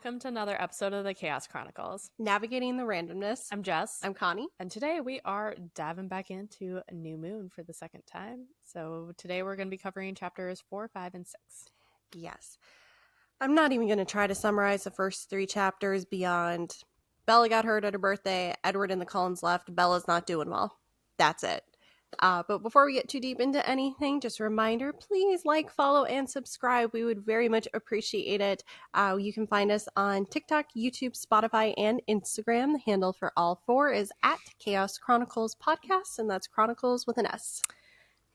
welcome to another episode of the Chaos Chronicles. Navigating the randomness. I'm Jess. I'm Connie. And today we are diving back into a new moon for the second time. So today we're going to be covering chapters 4, 5, and 6. Yes. I'm not even going to try to summarize the first 3 chapters beyond Bella got hurt at her birthday, Edward and the Cullens left, Bella's not doing well. That's it. But before we get too deep into anything, just a reminder, please like, follow, and subscribe. We would very much appreciate it. You can find us on TikTok, YouTube, Spotify, and Instagram. The handle for all 4 is at Chaos Chronicles Podcast, and that's Chronicles with an S.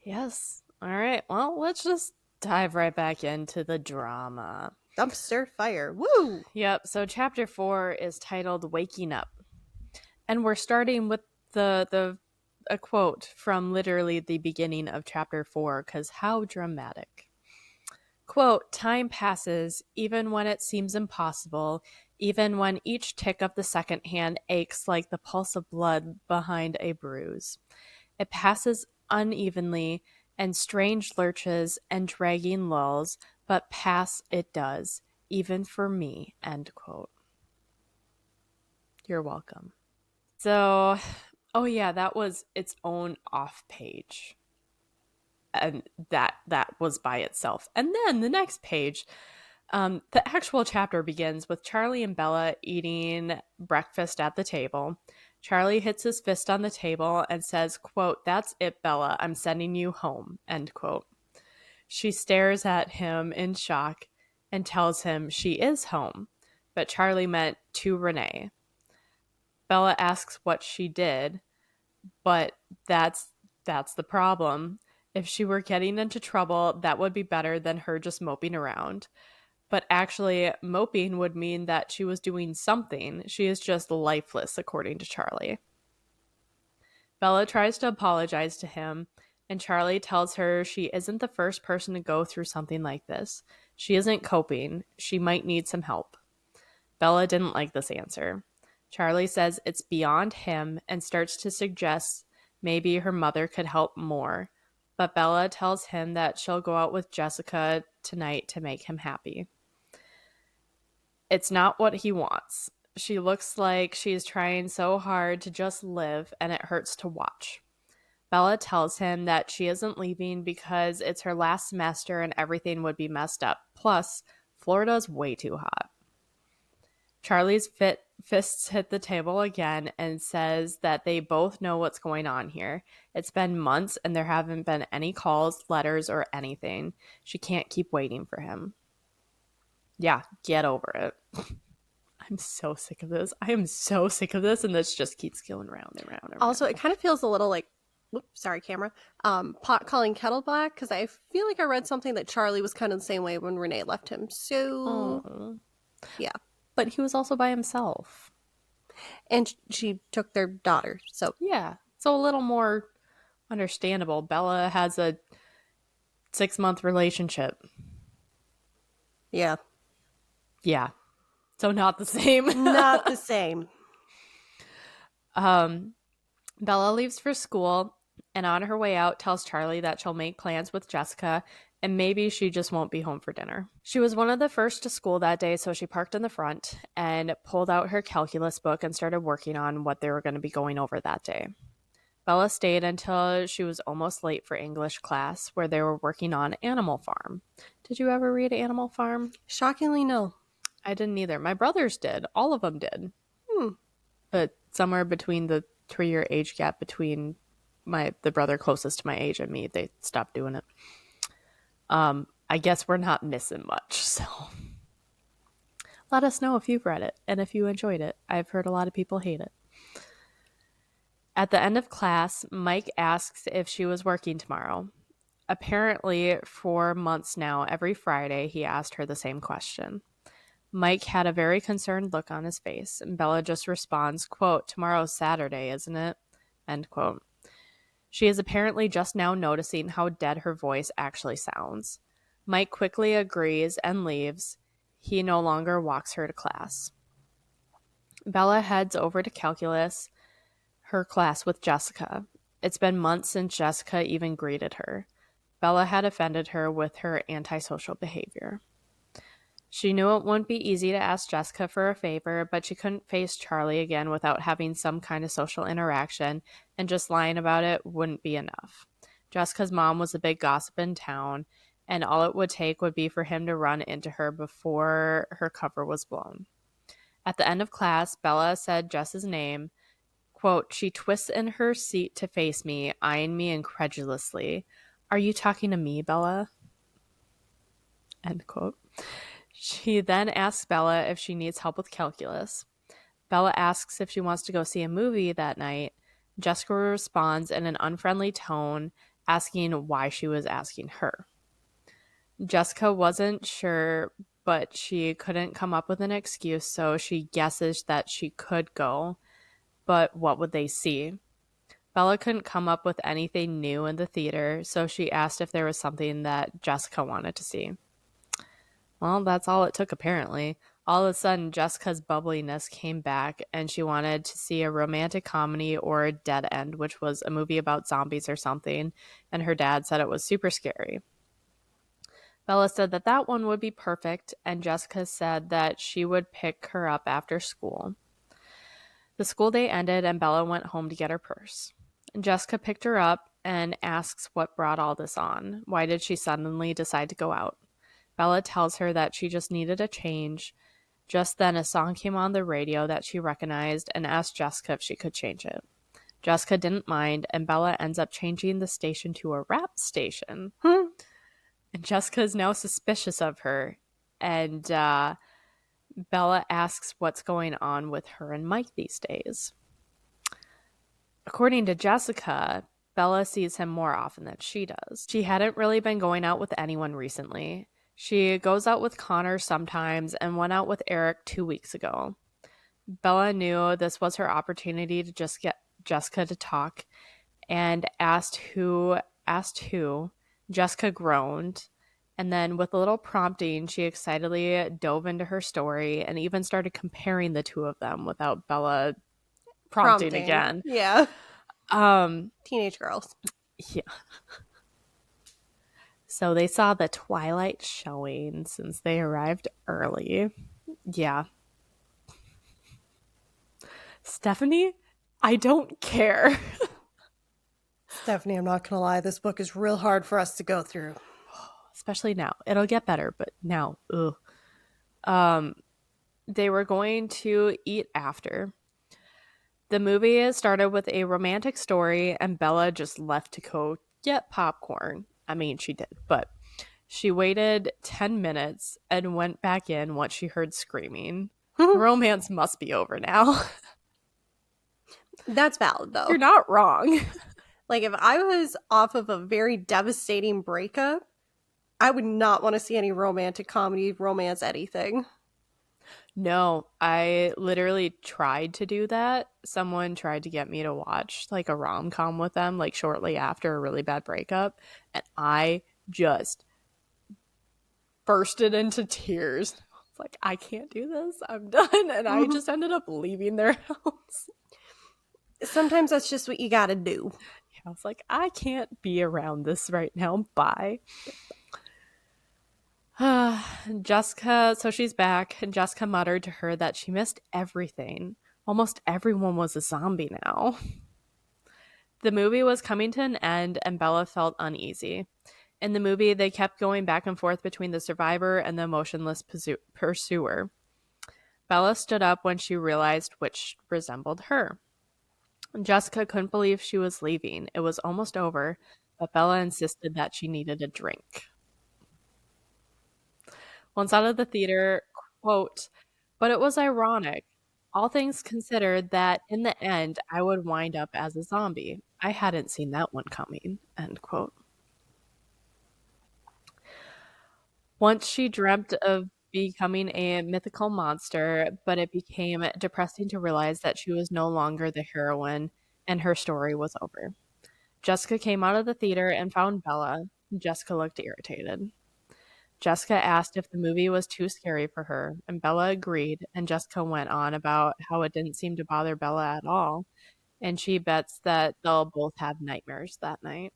Yes. All right. Well, let's just dive right back into the drama. Dumpster fire. Woo! Yep. So chapter 4 is titled Waking Up. And we're starting with a quote from literally the beginning of chapter 4, because how dramatic. Quote, "Time passes, even when it seems impossible, even when each tick of the second hand aches like the pulse of blood behind a bruise. It passes unevenly, and strange lurches and dragging lulls, but pass it does, even for me," end quote. You're welcome. So, oh yeah, that was its own off page. And that was by itself. And then the next page, the actual chapter begins with Charlie and Bella eating breakfast at the table. Charlie hits his fist on the table and says, quote, "That's it, Bella. I'm sending you home," end quote. She stares at him in shock and tells him she is home, but Charlie meant to Renee. Bella asks what she did, but that's the problem. If she were getting into trouble, that would be better than her just moping around. But actually, moping would mean that she was doing something. She is just lifeless, according to Charlie. Bella tries to apologize to him, and Charlie tells her she isn't the first person to go through something like this. She isn't coping. She might need some help. Bella didn't like this answer. Charlie says it's beyond him and starts to suggest maybe her mother could help more. But Bella tells him that she'll go out with Jessica tonight to make him happy. It's not what he wants. She looks like she's trying so hard to just live, and it hurts to watch. Bella tells him that she isn't leaving because it's her last semester and everything would be messed up. Plus, Florida's way too hot. Charlie's fists hit the table again and says that they both know what's going on here. It's been months and there haven't been any calls, letters, or anything. She can't keep waiting for him. Yeah, get over it. I'm so sick of this. I am so sick of this, and this just keeps going round and round and round. Also, it kind of feels a little like, sorry, camera, pot calling kettle black, because I feel like I read something that Charlie was kind of the same way when Renee left him. So, yeah. But he was also by himself. And she took their daughter, so. Yeah, so a little more understandable. Bella has a 6-month relationship. Yeah. Yeah. So not the same. Not the same. Bella leaves for school and on her way out tells Charlie that she'll make plans with Jessica and maybe she just won't be home for dinner. She was one of the first to school that day, so she parked in the front and pulled out her calculus book and started working on what they were going to be going over that day. Bella stayed until she was almost late for English class, where they were working on Animal Farm. Did you ever read Animal Farm? Shockingly, no. I didn't either. My brothers did. All of them did. But somewhere between the 3-year age gap between the brother closest to my age and me, they stopped doing it. I guess we're not missing much, so let us know if you've read it and if you enjoyed it. I've heard a lot of people hate it. At the end of class, Mike asks if she was working tomorrow. Apparently, for months now, every Friday, he asked her the same question. Mike had a very concerned look on his face, and Bella just responds, quote, "Tomorrow's Saturday, isn't it?" End quote. She is apparently just now noticing how dead her voice actually sounds. Mike quickly agrees and leaves. He no longer walks her to class. Bella heads over to calculus, her class with Jessica. It's been months since Jessica even greeted her. Bella had offended her with her antisocial behavior. She knew it wouldn't be easy to ask Jessica for a favor, but she couldn't face Charlie again without having some kind of social interaction, and just lying about it wouldn't be enough. Jessica's mom was a big gossip in town, and all it would take would be for him to run into her before her cover was blown. At the end of class, Bella said Jess's name. Quote, she twists in her seat to face me, eyeing me incredulously. Are you talking to me, Bella? End quote. She then asks Bella if she needs help with calculus. Bella asks if she wants to go see a movie that night. Jessica responds in an unfriendly tone, asking why she was asking her. Jessica wasn't sure, but she couldn't come up with an excuse, so she guesses that she could go. But what would they see? Bella couldn't come up with anything new in the theater, so she asked if there was something that Jessica wanted to see. Well, that's all it took, apparently. All of a sudden, Jessica's bubbliness came back, and she wanted to see a romantic comedy or a Dead End, which was a movie about zombies or something, and her dad said it was super scary. Bella said that that one would be perfect, and Jessica said that she would pick her up after school. The school day ended, and Bella went home to get her purse. Jessica picked her up and asks what brought all this on. Why did she suddenly decide to go out? Bella tells her that she just needed a change. Just then, a song came on the radio that she recognized and asked Jessica if she could change it. Jessica didn't mind, and Bella ends up changing the station to a rap station. And Jessica is now suspicious of her, and Bella asks what's going on with her and Mike these days. According to Jessica, Bella sees him more often than she does. She hadn't really been going out with anyone recently. She goes out with Connor sometimes and went out with Eric 2 weeks ago. Bella knew this was her opportunity to just get Jessica to talk and asked who. Jessica groaned, and then with a little prompting, she excitedly dove into her story and even started comparing the two of them without Bella prompting again. Yeah. Teenage girls. Yeah. So they saw the twilight showing since they arrived early. Yeah. Stephanie, I don't care. Stephanie, I'm not going to lie. This book is real hard for us to go through. Especially now. It'll get better, but now, ugh. They were going to eat after. The movie started with a romantic story, and Bella just left to go get popcorn. I mean, she did, but she waited 10 minutes and went back in once she heard screaming. The romance must be over now. That's valid, though. You're not wrong. Like, if I was off of a very devastating breakup, I would not want to see any romantic comedy, romance, anything. No, I literally tried to do that. Someone tried to get me to watch like a rom-com with them like shortly after a really bad breakup, and I just bursted into tears. I was like, I can't do this. I'm done. And I just ended up leaving their house. Sometimes that's just what you gotta do. Yeah, I was like, I can't be around this right now. Bye. Jessica, so she's back, and Jessica muttered to her that she missed everything. Almost everyone was a zombie now. The movie was coming to an end, and Bella felt uneasy. In the movie, they kept going back and forth between the survivor and the motionless pursuer. Bella stood up when she realized which resembled her. Jessica couldn't believe she was leaving. It was almost over, but Bella insisted that she needed a drink. Once out of the theater, quote, but it was ironic, all things considered, that in the end I would wind up as a zombie. I hadn't seen that one coming, end quote. Once she dreamt of becoming a mythical monster, but it became depressing to realize that she was no longer the heroine and her story was over. Jessica came out of the theater and found Bella. Jessica looked irritated. Jessica asked if the movie was too scary for her, and Bella agreed, and Jessica went on about how it didn't seem to bother Bella at all, and she bets that they'll both have nightmares that night.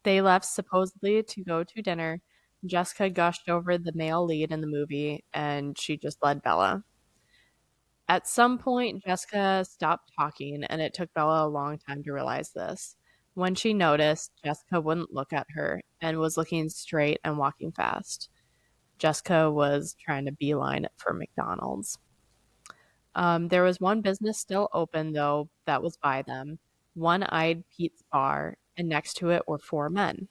They left supposedly to go to dinner, Jessica gushed over the male lead in the movie, and she just led Bella. At some point, Jessica stopped talking, and it took Bella a long time to realize this. When she noticed, Jessica wouldn't look at her and was looking straight and walking fast. Jessica was trying to beeline it for McDonald's. There was one business still open, though, that was by them, One Eyed Pete's Bar, and next to it were four men.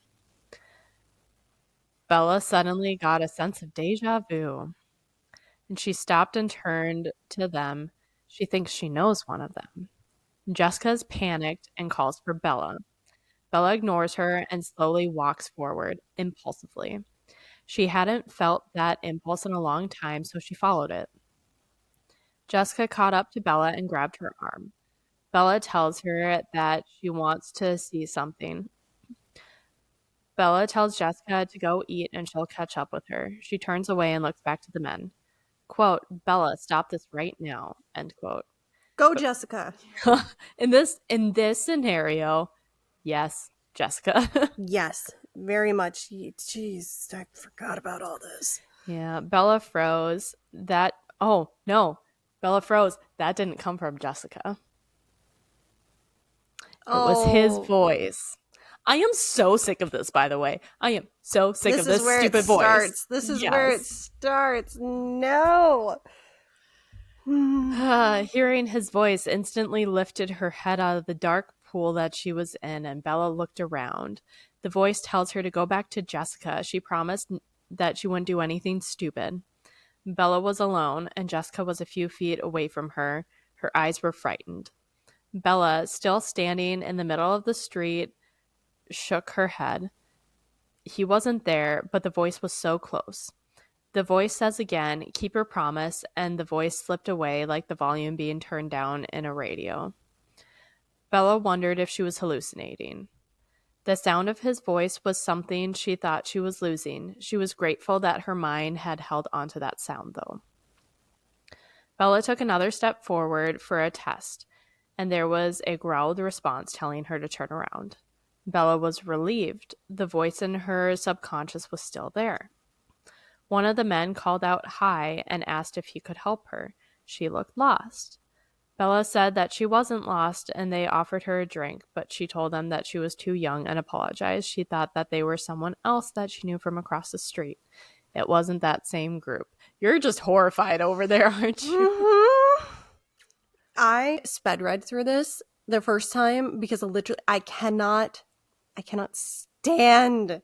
Bella suddenly got a sense of deja vu, and she stopped and turned to them. She thinks she knows one of them. Jessica's panicked and calls for Bella. Bella ignores her and slowly walks forward, impulsively. She hadn't felt that impulse in a long time, so she followed it. Jessica caught up to Bella and grabbed her arm. Bella tells her that she wants to see something. Bella tells Jessica to go eat and she'll catch up with her. She turns away and looks back to the men. Quote, Bella, stop this right now, end quote. Go, Jessica. In this scenario, yes, Jessica. Yes, very much. Jeez, I forgot about all this. Yeah, Bella froze. Oh, no. Bella froze. That didn't come from Jessica. It was his Oh, voice. I am so sick of this, by the way. I am so sick of this is this where it stupid voice. starts. This is where it Yes. starts. No. Hearing his voice instantly lifted her head out of the dark pool that she was in, and Bella looked around. The voice tells her to go back to Jessica. She promised that she wouldn't do anything stupid. Bella was alone, and Jessica was a few feet away from her. Her eyes were frightened. Bella, still standing in the middle of the street, shook her head. He wasn't there, but the voice was so close. The voice says again, keep your promise, and the voice slipped away like the volume being turned down in a radio. Bella wondered if she was hallucinating. The sound of his voice was something she thought she was losing. She was grateful that her mind had held onto that sound, though. Bella took another step forward for a test, and there was a growled response telling her to turn around. Bella was relieved. The voice in her subconscious was still there. One of the men called out hi and asked if he could help her. She looked lost. Bella said that she wasn't lost and they offered her a drink, but she told them that she was too young and apologized. She thought that they were someone else that she knew from across the street. It wasn't that same group. You're just horrified over there, aren't you? Mm-hmm. I sped read through this the first time because literally I cannot stand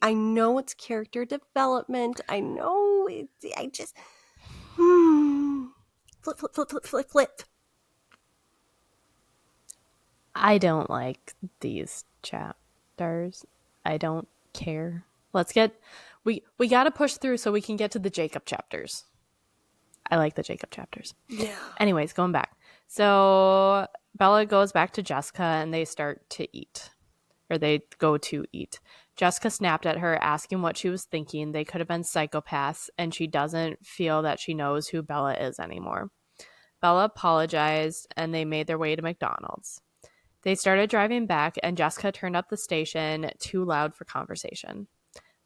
I know it's character development. I know I just flip. I don't like these chapters. I don't care. We got to push through so we can get to the Jacob chapters. I like the Jacob chapters. Yeah. Anyways, going back. So Bella goes back to Jessica and they start to eat. Or they go to eat. Jessica snapped at her, asking what she was thinking. They could have been psychopaths, and she doesn't feel that she knows who Bella is anymore. Bella apologized, and they made their way to McDonald's. They started driving back, and Jessica turned up the station too loud for conversation.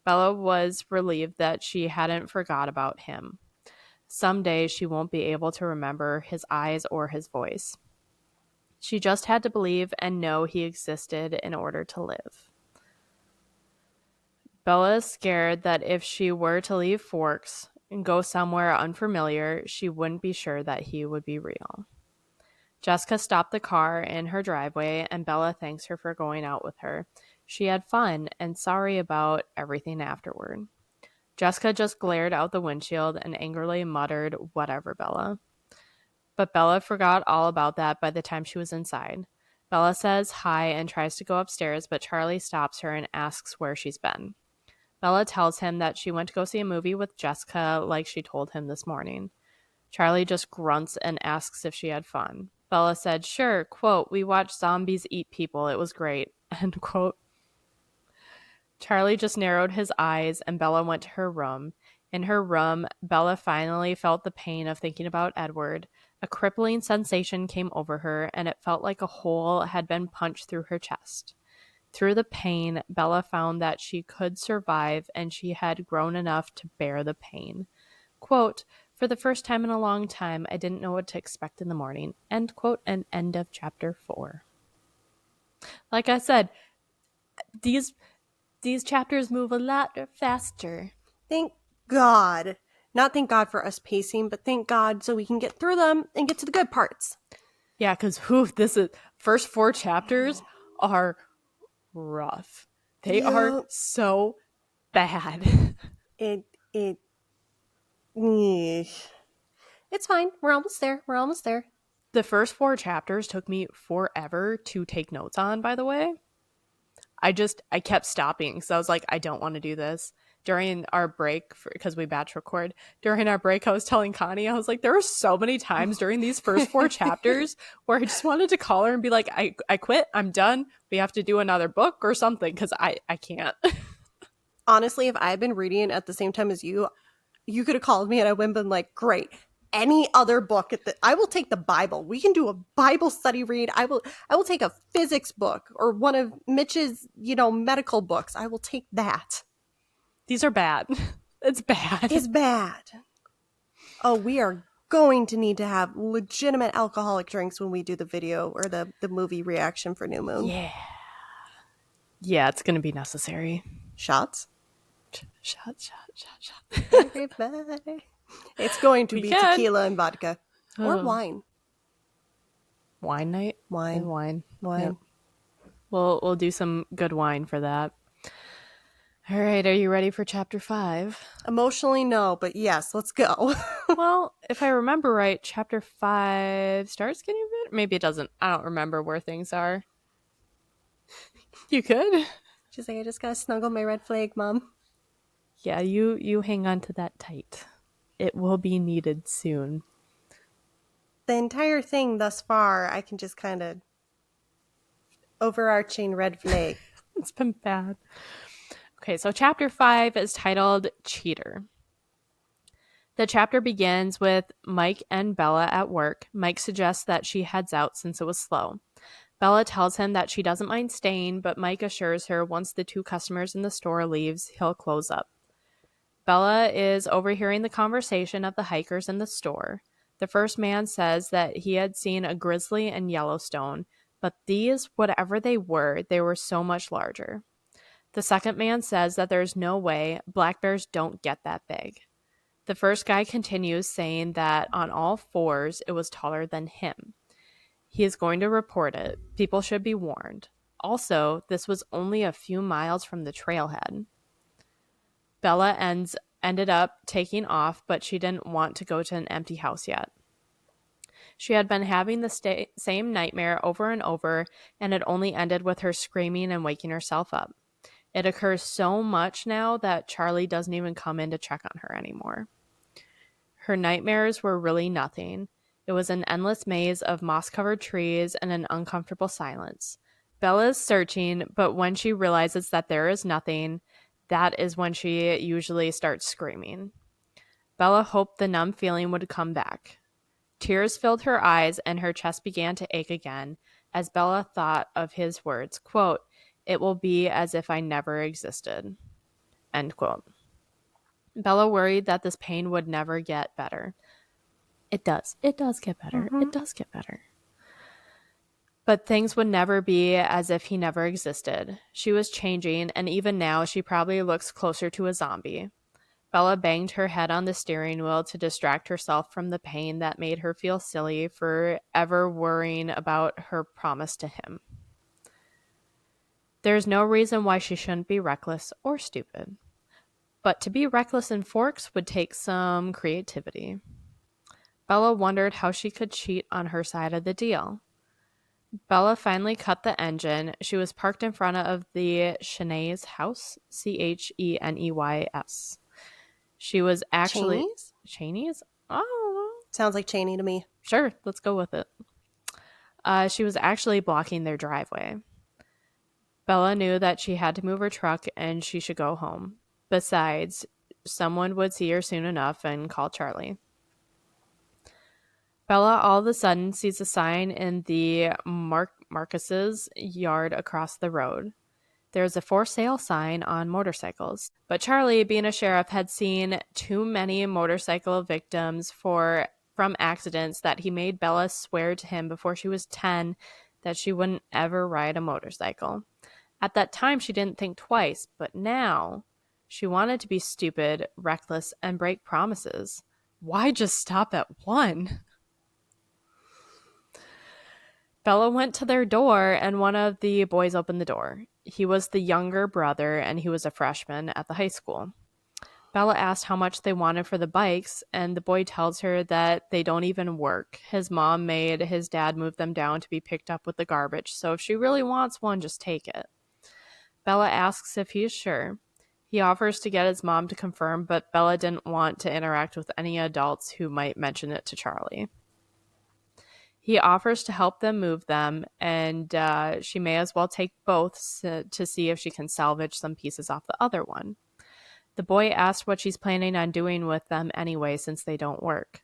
Bella was relieved that she hadn't forgot about him. Someday she won't be able to remember his eyes or his voice. She just had to believe and know he existed in order to live. Bella is scared that if she were to leave Forks and go somewhere unfamiliar, she wouldn't be sure that he would be real. Jessica stopped the car in her driveway, and Bella thanks her for going out with her. She had fun and sorry about everything afterward. Jessica just glared out the windshield and angrily muttered, "Whatever, Bella." But Bella forgot all about that by the time she was inside. Bella says hi and tries to go upstairs, but Charlie stops her and asks where she's been. Bella tells him that she went to go see a movie with Jessica like she told him this morning. Charlie just grunts and asks if she had fun. Bella said, "Sure, quote, we watched zombies eat people. It was great," end quote. Charlie just narrowed his eyes and Bella went to her room. In her room, Bella finally felt the pain of thinking about Edward. A crippling sensation came over her, and it felt like a hole had been punched through her chest. Through the pain, Bella found that she could survive and she had grown enough to bear the pain. Quote, for the first time in a long time, I didn't know what to expect in the morning. End quote, and end of chapter 4. Like I said, these chapters move a lot faster. Thank God. Not thank God for us pacing, but thank God so we can get through them and get to the good parts. Yeah, because this is first 4 chapters are rough. They are so bad. It it's fine. We're almost there. We're almost there. The first 4 chapters took me forever to take notes on, by the way. I kept stopping because I was like, I don't want to do this. During our break, because we batch record, during our break, I was telling Connie, I was like, there were so many times during these first 4 chapters where I just wanted to call her and be like, I quit. I'm done. We have to do another book or something because I can't. Honestly, if I had been reading at the same time as you could have called me and I would have been like, great. Any other book I will take the Bible. We can do a Bible study read. I will take a physics book or one of Mitch's, medical books. I will take that. These are bad. It's bad. It's bad. Oh, we are going to need to have legitimate alcoholic drinks when we do the video or the movie reaction for New Moon. Yeah, it's going to be necessary. Shots? Shot. Everybody. It's going to be tequila and vodka. Or wine. Wine night? Wine. Yep. We'll do some good wine for that. All right, are you ready for chapter 5? Emotionally, no, but yes, let's go. Well, if I remember right, chapter 5 starts getting better. Maybe it doesn't. I don't remember where things are. You could. She's like, I just gotta snuggle my red flag, Mom. Yeah, you hang on to that tight. It will be needed soon. The entire thing thus far, I can just kind of overarching red flag. It's been bad. Okay, so chapter 5 is titled Cheater. The chapter begins with Mike and Bella at work. Mike suggests that she heads out since it was slow. Bella tells him that she doesn't mind staying, but Mike assures her once the 2 customers in the store leaves, he'll close up. Bella is overhearing the conversation of the hikers in the store. The first man says that he had seen a grizzly in Yellowstone, but these, whatever they were so much larger. The second man says that there's no way black bears don't get that big. The first guy continues saying that on all 4s, it was taller than him. He is going to report it. People should be warned. Also, this was only a few miles from the trailhead. Bella ended up taking off, but she didn't want to go to an empty house yet. She had been having the same nightmare over and over, and it only ended with her screaming and waking herself up. It occurs so much now that Charlie doesn't even come in to check on her anymore. Her nightmares were really nothing. It was an endless maze of moss-covered trees and an uncomfortable silence. Bella is searching, but when she realizes that there is nothing, that is when she usually starts screaming. Bella hoped the numb feeling would come back. Tears filled her eyes and her chest began to ache again as Bella thought of his words, quote, "It will be as if I never existed," end quote. Bella worried that this pain would never get better. It does. It does get better. Mm-hmm. It does get better. But things would never be as if he never existed. She was changing, and even now she probably looks closer to a zombie. Bella banged her head on the steering wheel to distract herself from the pain that made her feel silly for ever worrying about her promise to him. There's no reason why she shouldn't be reckless or stupid. But to be reckless in Forks would take some creativity. Bella wondered how she could cheat on her side of the deal. Bella finally cut the engine. She was parked in front of the Cheneys house, Cheneys. She was actually... Cheneys? Oh. Sounds like Cheney to me. Sure, let's go with it. She was actually blocking their driveway. Bella knew that she had to move her truck and she should go home. Besides, someone would see her soon enough and call Charlie. Bella all of a sudden sees a sign in the Marcus's yard across the road. There's a for sale sign on motorcycles. But Charlie, being a sheriff, had seen too many motorcycle victims from accidents that he made Bella swear to him before she was 10 that she wouldn't ever ride a motorcycle. At that time, she didn't think twice, but now she wanted to be stupid, reckless, and break promises. Why just stop at one? Bella went to their door, and one of the boys opened the door. He was the younger brother, and he was a freshman at the high school. Bella asked how much they wanted for the bikes, and the boy tells her that they don't even work. His mom made his dad move them down to be picked up with the garbage, so if she really wants one, just take it. Bella asks if he is sure. He offers to get his mom to confirm, but Bella didn't want to interact with any adults who might mention it to Charlie. He offers to help them move them, and she may as well take both to see if she can salvage some pieces off the other one. The boy asks what she's planning on doing with them anyway, since they don't work.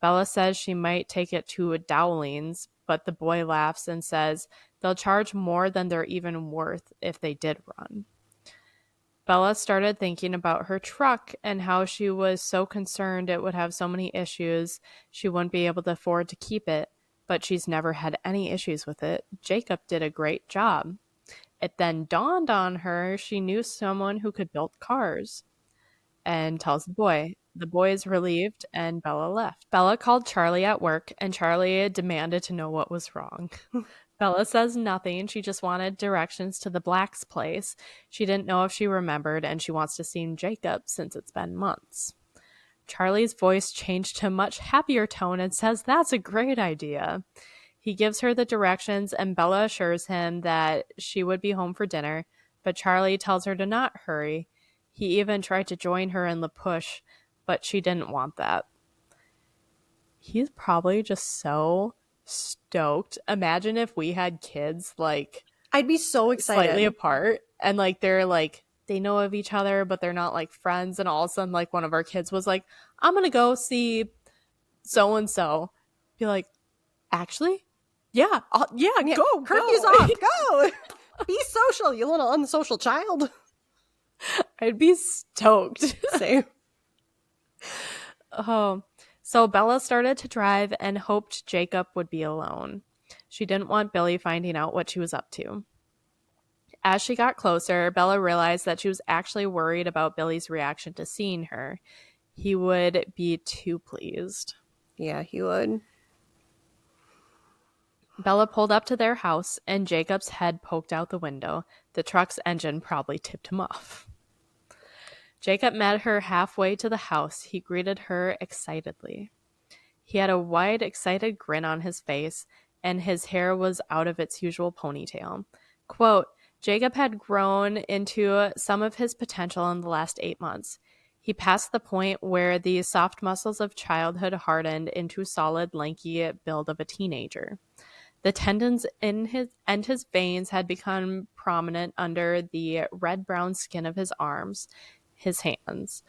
Bella says she might take it to a Dowling's, but the boy laughs and says they'll charge more than they're even worth if they did run. Bella started thinking about her truck and how she was so concerned it would have so many issues she wouldn't be able to afford to keep it, but she's never had any issues with it. Jacob did a great job. It then dawned on her she knew someone who could build cars, and tells the boy. The boy is relieved, and Bella left. Bella called Charlie at work, and Charlie demanded to know what was wrong. Bella says nothing. She just wanted directions to the Black's place. She didn't know if she remembered, and she wants to see Jacob since it's been months. Charlie's voice changed to a much happier tone and says that's a great idea. He gives her the directions, and Bella assures him that she would be home for dinner, but Charlie tells her to not hurry. He even tried to join her in the push, but she didn't want that. He's probably just so stoked. Imagine if we had kids like I'd be so excited. Slightly apart, and like they're like they know of each other, but they're not like friends, and all of a sudden like one of our kids was like, I'm gonna go see so and so. Be like, actually? Yeah, go. Curfew's off. Go. Be social, you little unsocial child. I'd be stoked. Same. Oh, so Bella started to drive and hoped Jacob would be alone. She didn't want Billy finding out what she was up to. As she got closer, Bella realized that she was actually worried about Billy's reaction to seeing her. He would be too pleased. Yeah, he would. Bella pulled up to their house, and Jacob's head poked out the window. The truck's engine probably tipped him off. Jacob met her halfway to the house. He greeted her excitedly. He had a wide, excited grin on his face, and his hair was out of its usual ponytail. Quote, Jacob had grown into some of his potential in the last 8 months. He passed the point where the soft muscles of childhood hardened into solid, lanky build of a teenager. The tendons in his veins had become prominent under the red-brown skin of his arms, his hands.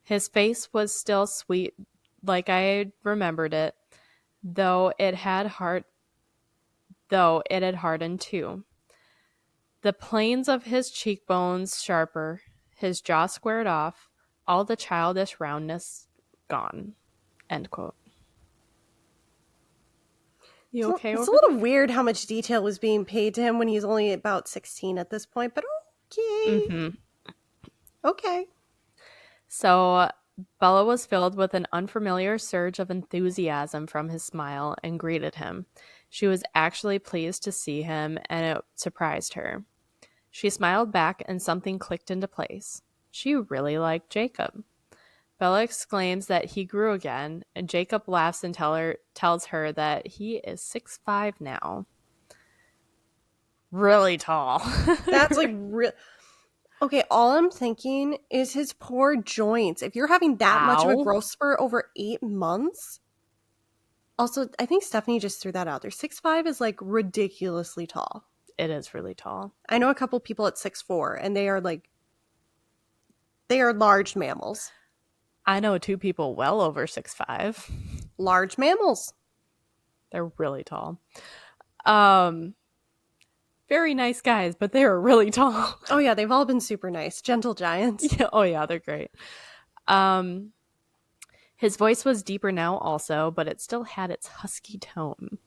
His face was still sweet, like I remembered it, though it had hardened too. The planes of his cheekbones sharper, his jaw squared off, all the childish roundness gone. End quote. You okay? It's a little weird how much detail was being paid to him when he's only about 16 at this point, but okay. Mm-hmm. Okay. So Bella was filled with an unfamiliar surge of enthusiasm from his smile and greeted him. She was actually pleased to see him, and it surprised her. She smiled back, and something clicked into place. She really liked Jacob. Bella exclaims that he grew again, and Jacob laughs and tells her that he is 6'5" now. Really tall. That's like real. Okay, all I'm thinking is his poor joints. If you're having that much of a growth spurt over 8 months. Also, I think Stephanie just threw that out there. 6'5" is like ridiculously tall. It is really tall. I know a couple people at 6'4", and they are large mammals. I know 2 people well over 6'5". Large mammals. They're really tall. Very nice guys, but they were really tall. Oh yeah, they've all been super nice. Gentle giants. Yeah, oh yeah, they're great. Um, his voice was deeper now also, but it still had its husky tone.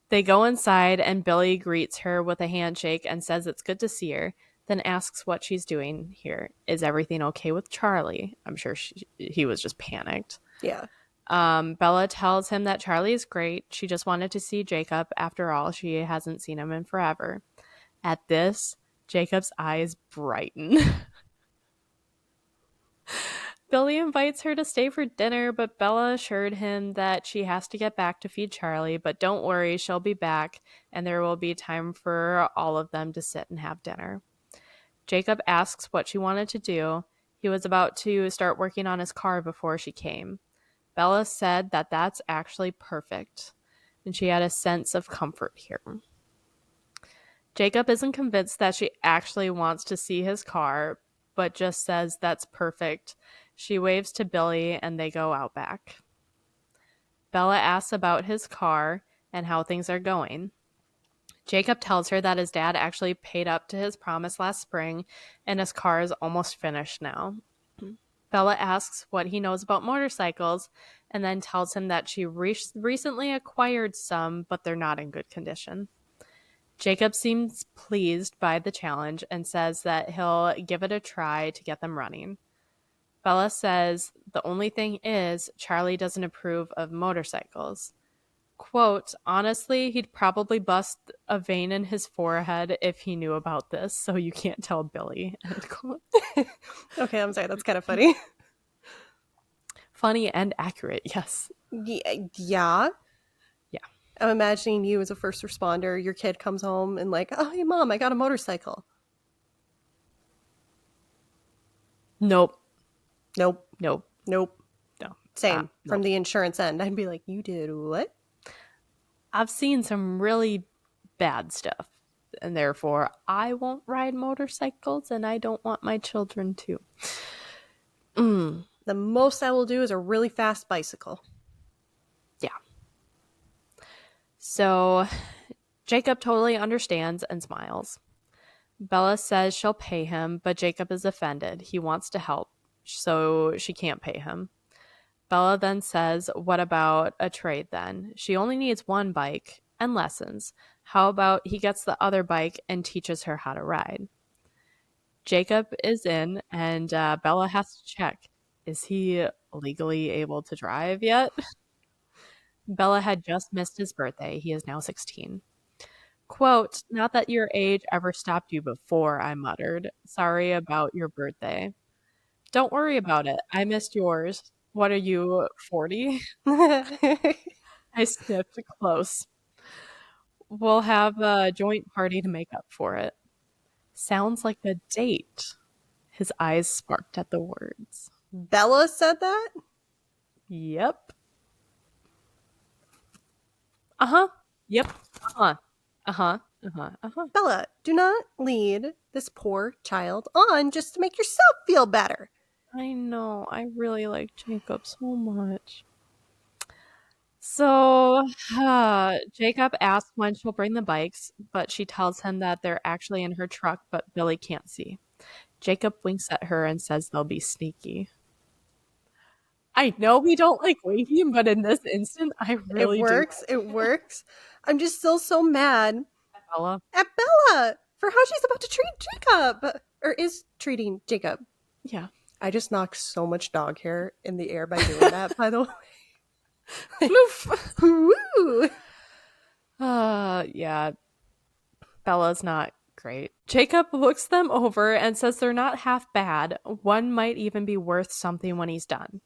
They go inside, and Billy greets her with a handshake and says it's good to see her, then asks what she's doing here. Is everything okay with Charlie? I'm sure he was just panicked. Yeah. Bella tells him that Charlie is great. She just wanted to see Jacob. After all, she hasn't seen him in forever. At this, Jacob's eyes brighten. Billy invites her to stay for dinner, but Bella assured him that she has to get back to feed Charlie, but don't worry, she'll be back, and there will be time for all of them to sit and have dinner. Jacob asks what she wanted to do. He was about to start working on his car before she came. Bella said that that's actually perfect, and she had a sense of comfort here. Jacob isn't convinced that she actually wants to see his car, but just says that's perfect. She waves to Billy, and they go out back. Bella asks about his car and how things are going. Jacob tells her that his dad actually paid up to his promise last spring, and his car is almost finished now. Bella asks what he knows about motorcycles, and then tells him that she recently acquired some, but they're not in good condition. Jacob seems pleased by the challenge and says that he'll give it a try to get them running. Bella says the only thing is Charlie doesn't approve of motorcycles. Quote, honestly, he'd probably bust a vein in his forehead if he knew about this, so you can't tell Billy. End quote. Okay, I'm sorry. That's kind of funny. Funny and accurate, yes. Yeah. Yeah. I'm imagining you as a first responder. Your kid comes home and like, oh, hey, Mom, I got a motorcycle. Nope. Nope. Nope. Nope. No. Same. From nope. the insurance end. I'd be like, you did what? I've seen some really bad stuff, and therefore I won't ride motorcycles, and I don't want my children to. The most I will do is a really fast bicycle. Yeah. So Jacob totally understands and smiles. Bella says she'll pay him, but Jacob is offended. He wants to help, so she can't pay him. Bella then says, what about a trade then? She only needs one bike and lessons. How about he gets the other bike and teaches her how to ride? Jacob is in, and Bella has to check. Is he legally able to drive yet? Bella had just missed his birthday. He is now 16. Quote, not that your age ever stopped you before, I muttered. Sorry about your birthday. Don't worry about it. I missed yours. What are you, 40? I sniffed close. We'll have a joint party to make up for it. Sounds like a date. His eyes sparked at the words. Bella said that? Yep. Uh-huh. Yep. Uh-huh. Uh-huh. Uh-huh. Uh-huh. Bella, do not lead this poor child on just to make yourself feel better. I know. I really like Jacob so much. So, Jacob asks when she'll bring the bikes, but she tells him that they're actually in her truck, but Billy can't see. Jacob winks at her and says they'll be sneaky. I know we don't like winking, but in this instant, I really It works. do. It works. I'm just still so mad Bella. at Bella for how she's about to treat Jacob. Or is treating Jacob. Yeah. I just knocked so much dog hair in the air by doing that, by the way. Woo! Yeah. Bella's not great. Jacob looks them over and says they're not half bad. One might even be worth something when he's done.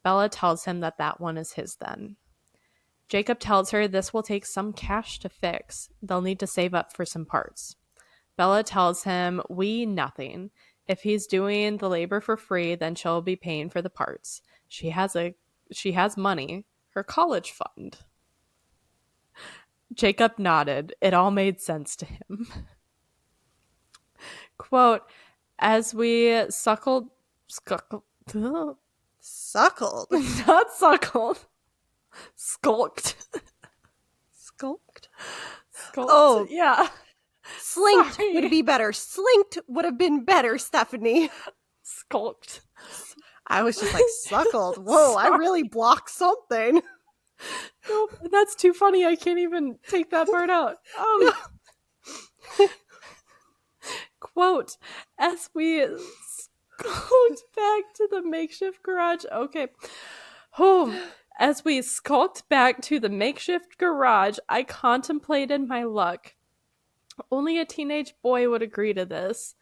Bella tells him that that one is his then. Jacob tells her this will take some cash to fix. They'll need to save up for some parts. Bella tells him nothing. If he's doing the labor for free, then she'll be paying for the parts. She has money. Her college fund. Jacob nodded. It all made sense to him. Quote, as we suckled, Suckled. not suckled, skulked. Skulked? Skulked. Oh. Yeah. Slinked Sorry. would be better. Slinked would have been better, Stephanie. Skulked. I was just like, suckled. Whoa, I really blocked something. Nope, that's too funny. I can't even take that part out. Quote, as we skulked back to the makeshift garage. Okay. As we skulked back to the makeshift garage, I contemplated my luck. Only a teenage boy would agree to this.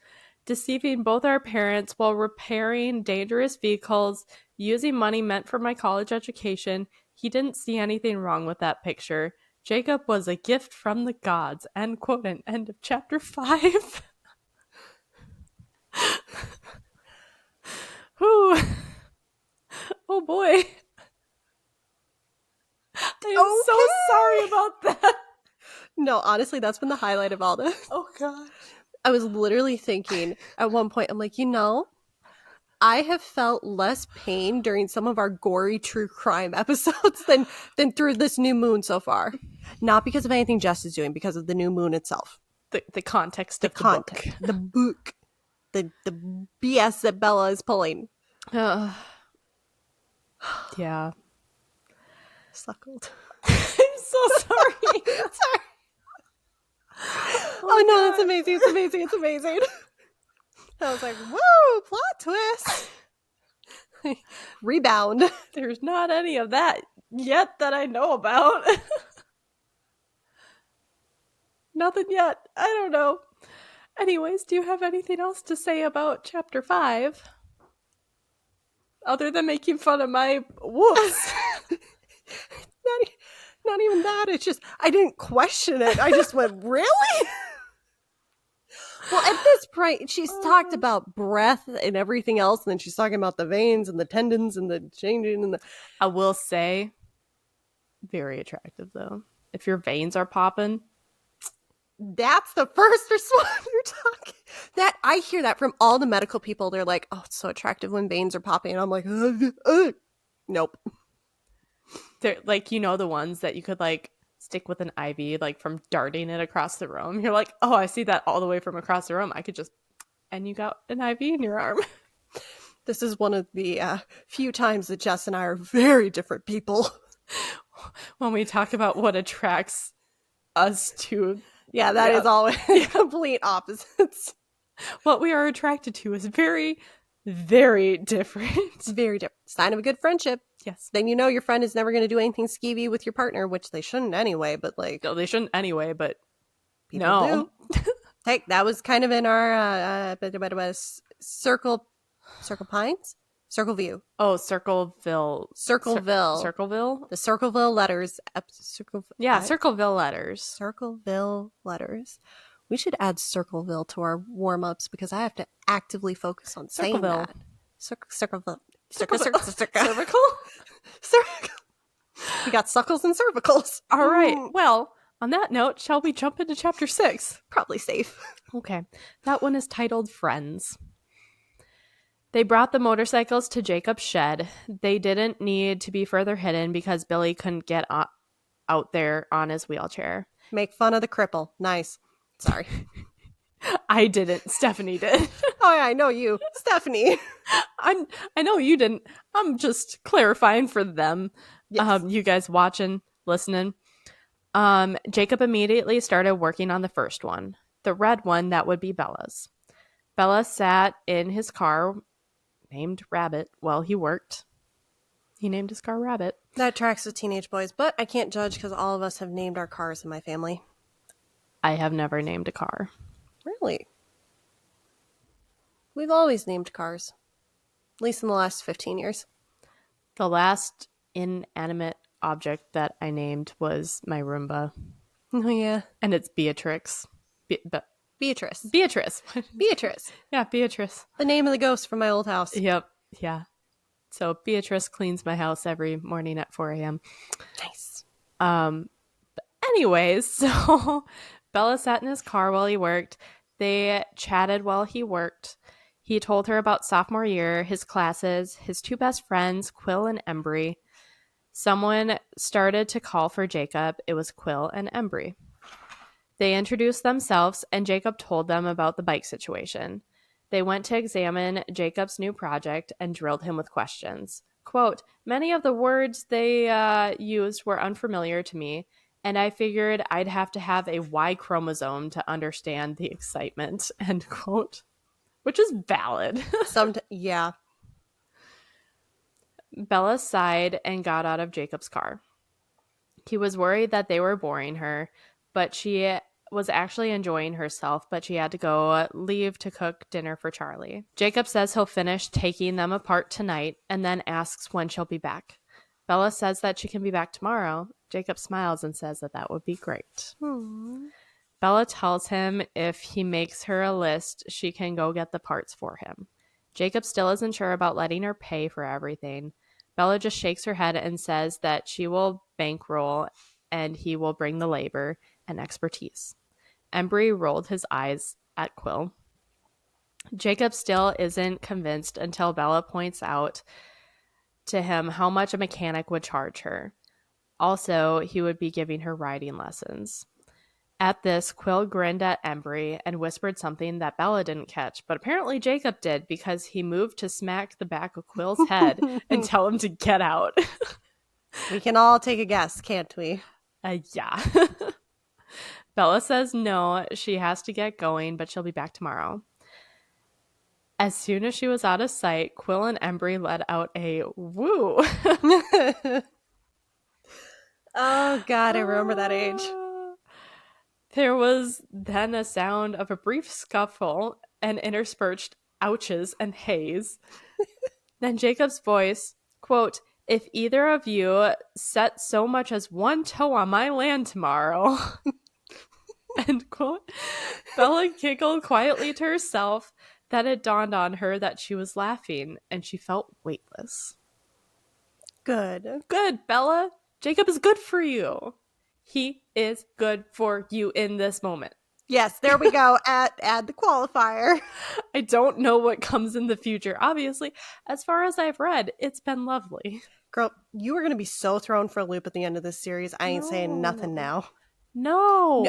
Deceiving both our parents while repairing dangerous vehicles, using money meant for my college education, he didn't see anything wrong with that picture. Jacob was a gift from the gods. End quote, and end of chapter 5. Whew. Oh boy. I am so sorry about that. No, honestly, that's been the highlight of all this. Oh god. I was literally thinking at one point, I'm like, I have felt less pain during some of our gory true crime episodes than through this new moon so far. Not because of anything Jess is doing, because of the new moon itself. The context of the context, the book, the BS that Bella is pulling. Yeah. Suckled. I'm so sorry. Sorry. Oh no, it's amazing. It's amazing. It's amazing. I was like, whoa, plot twist. Rebound. There's not any of that yet that I know about. Nothing yet. I don't know. Anyways, do you have anything else to say about chapter 5? Other than making fun of my whoops. Not even that. It's just, I didn't question it. I just went, really? Well, at this point, she's talked about breath and everything else, and then she's talking about the veins and the tendons and the changing and the... I will say, very attractive, though. If your veins are popping... That's the first response you're talking. That I hear that from all the medical people. They're like, "Oh, it's so attractive when veins are popping." And I'm like, nope. They're like, the ones that you could like stick with an IV, like from darting it across the room. You're like, oh, I see that all the way from across the room. I could just, and you got an IV in your arm. This is one of the few times that Jess and I are very different people. When we talk about what attracts us to. Yeah, that is always complete opposites. What we are attracted to is very, very different. It's very different. Sign of a good friendship. Yes. Then your friend is never going to do anything skeevy with your partner, which they shouldn't anyway, but like... No, they shouldn't anyway, but people do. Hey, that was kind of in our Circle Pines? Circleview. Oh, Circleville. Circleville. The Circleville letters. Circleville letters. Circleville letters. We should add Circleville to our warm-ups because I have to actively focus on saying that. Circleville. Cervical? Cervical. We got suckles and cervicals. All right. Well, on that note, shall we jump into chapter 6? Probably safe. Okay. That one is titled Friends. They brought the motorcycles to Jacob's shed. They didn't need to be further hidden because Billy couldn't get out there on his wheelchair. Make fun of the cripple. Nice. Sorry. I didn't. Stephanie did. Oh, yeah, I know you. Stephanie. I know you didn't. I'm just clarifying for them. Yes. You guys watching, listening. Jacob immediately started working on the first one. The red one that would be Bella's. Bella sat in his car named Rabbit while he worked. He named his car Rabbit. That tracks with teenage boys, but I can't judge because all of us have named our cars in my family. I have never named a car. Really? We've always named cars. At least in the last 15 years. The last inanimate object that I named was my Roomba. Oh, yeah. And it's Beatrix. Beatrice. Beatrice. Yeah, Beatrice. The name of the ghost from my old house. Yep. Yeah. So Beatrice cleans my house every morning at 4 a.m. Nice. Anyways, so Bella sat in his car while he worked. They chatted while he worked. He told her about sophomore year, his classes, his two best friends, Quill and Embry. Someone started to call for Jacob. It was Quill and Embry. They introduced themselves, and Jacob told them about the bike situation. They went to examine Jacob's new project and drilled him with questions. Quote, many of the words they used were unfamiliar to me, and I figured I'd have to have a Y chromosome to understand the excitement, end quote. Which is valid. Yeah. Bella sighed and got out of Jacob's car. He was worried that they were boring her, but she was actually enjoying herself, but she had to go leave to cook dinner for Charlie. Jacob says he'll finish taking them apart tonight and then asks when she'll be back. Bella says that she can be back tomorrow. Jacob smiles and says that that would be great. Aww. Bella tells him if he makes her a list, she can go get the parts for him. Jacob still isn't sure about letting her pay for everything. Bella just shakes her head and says that she will bankroll and he will bring the labor and expertise. Embry rolled his eyes at Quill. Jacob still isn't convinced until Bella points out to him how much a mechanic would charge her. Also, he would be giving her riding lessons. At this, Quill grinned at Embry and whispered something that Bella didn't catch, but apparently Jacob did because he moved to smack the back of Quill's head and tell him to get out. We can all take a guess, can't we? Yeah. Bella says no, she has to get going, but she'll be back tomorrow. As soon as she was out of sight, Quill and Embry let out a woo. Oh, God, I remember that age. There was then a sound of a brief scuffle and interspersed ouches and hays. Then Jacob's voice, quote, if either of you set so much as one toe on my land tomorrow, end quote. Bella giggled quietly to herself. That it dawned on her that she was laughing, and she felt weightless. Good. Good, Bella. Jacob is good for you. He is good for you in this moment. Yes, there we go. Add the qualifier. I don't know what comes in the future. Obviously, as far as I've read, it's been lovely. Girl, you are going to be so thrown for a loop at the end of this series. I ain't saying nothing now. No.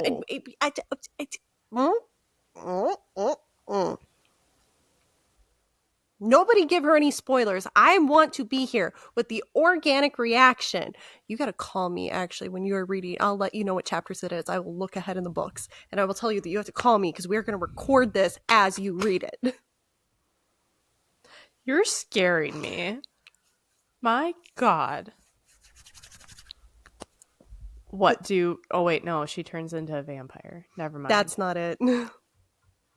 Nobody give her any spoilers. I want to be here with the organic reaction. You got to call me, actually, when you are reading. I'll let you know what chapters it is. I will look ahead in the books, and I will tell you that you have to call me because we're going to record this as you read it. You're scaring me. My God. What oh wait, no, she turns into a vampire. Never mind. That's not it.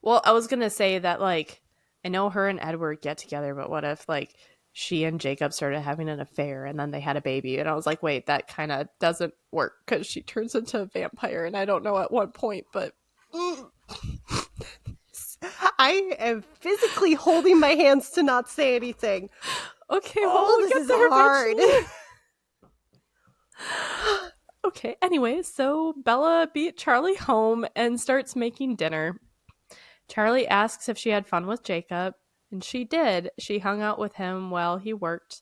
Well, I was going to say that, like, I know her and Edward get together, but what if, like, she and Jacob started having an affair and then they had a baby? And I was like, wait, that kind of doesn't work because she turns into a vampire, and I don't know at what point, but... I am physically holding my hands to not say anything. Okay, well, this is hard. Okay, anyway, so Bella beat Charlie home and starts making dinner. Charlie asks if she had fun with Jacob, and she did. She hung out with him while he worked,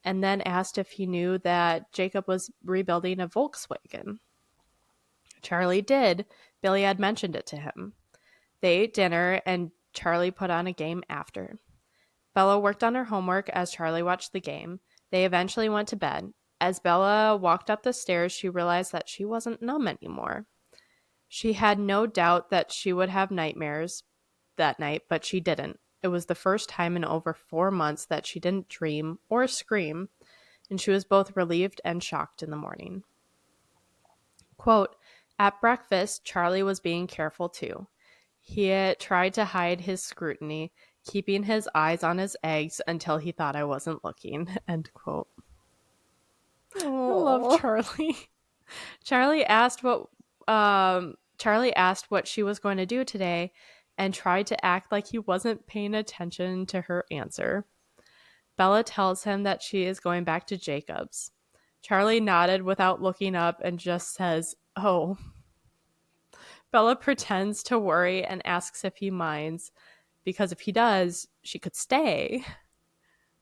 and then asked if he knew that Jacob was rebuilding a Volkswagen. Charlie did. Billy had mentioned it to him. They ate dinner, and Charlie put on a game after. Bella worked on her homework as Charlie watched the game. They eventually went to bed. As Bella walked up the stairs, she realized that she wasn't numb anymore. She had no doubt that she would have nightmares that night, but she didn't. It was the first time in over 4 months that she didn't dream or scream, and she was both relieved and shocked in the morning. Quote, at breakfast, Charlie was being careful too. He had tried to hide his scrutiny, keeping his eyes on his eggs until he thought I wasn't looking, end quote. Aww. I love Charlie. Charlie asked what she was going to do today and tried to act like he wasn't paying attention to her answer. Bella tells him that she is going back to Jacob's. Charlie nodded without looking up and just says, oh. Bella pretends to worry and asks if he minds, because if he does, she could stay.